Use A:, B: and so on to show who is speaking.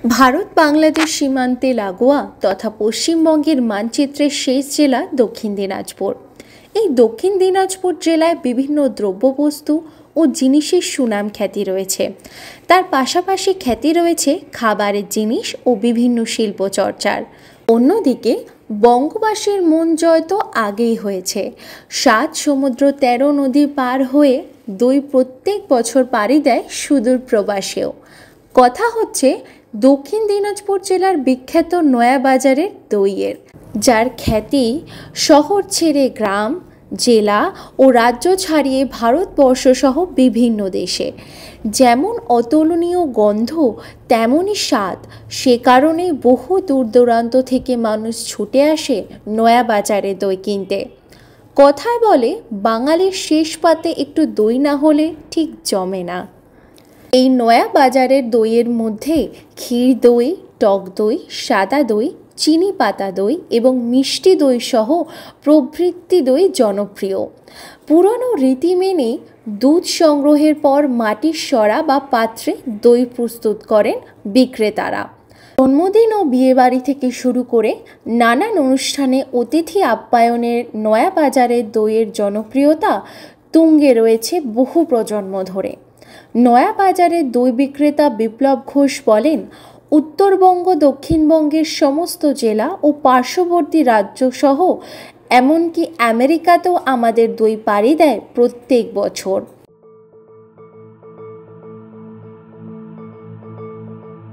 A: ভারত বাংলাদেশ সীমান্তে লাগোয়া তথা পশ্চিমবঙ্গের মানচিত্রের শেষ জেলা দক্ষিণ দিনাজপুর। এই দক্ষিণ দিনাজপুর জেলায় বিভিন্ন দ্রব্যবস্তু ও জিনিসের সুনাম খ্যাতি রয়েছে। তার পাশাপাশি খ্যাতি রয়েছে খাবারের জিনিস ও বিভিন্ন শিল্পচর্চার। অন্যদিকে বঙ্গবাসীর মন জয় তো আগেই হয়েছে। 7 সমুদ্র 13 নদী পার হয়ে দই প্রত্যেক বছর পাড়ি দেয় সুদূর প্রবাসেও। কথা হচ্ছে দক্ষিণ দিনাজপুর জেলার বিখ্যাত নয়াবাজারের দইয়ের, যার খ্যাতি শহর ছেড়ে গ্রাম, জেলা ও রাজ্য ছাড়িয়ে ভারতবর্ষ সহ বিভিন্ন দেশে। যেমন অতুলনীয় গন্ধ তেমনই স্বাদ, সে কারণে বহু দূর দূরান্ত থেকে মানুষ ছুটে আসে নয়াবাজারে দই কিনতে। কথায় বলে বাঙালির শেষ পাতে একটু দই না হলে ঠিক জমে না। এই নয়া বাজারের দইয়ের মধ্যে ক্ষীর দই, টক দই, সাদা দই, চিনি পাতা দই এবং মিষ্টি দই সহ প্রভৃতি দই জনপ্রিয়। পুরনো রীতি মেনে দুধ সংগ্রহের পর মাটির সরা বা পাত্রে দই প্রস্তুত করেন বিক্রেতারা। জন্মদিন ও বিয়েবাড়ি থেকে শুরু করে নানান অনুষ্ঠানে অতিথি আপ্যায়নের নয়া বাজারের দইয়ের জনপ্রিয়তা তুঙ্গে রয়েছে বহু প্রজন্ম ধরে। নয়া বাজারের দই বিক্রেতা বিপ্লব ঘোষ বলেন, উত্তরবঙ্গ, দক্ষিণবঙ্গের সমস্ত জেলা ও পার্শ্ববর্তী রাজ্য সহ এমনকি আমেরিকাতেও আমাদের দই পাড়ি দেয় প্রত্যেক বছর।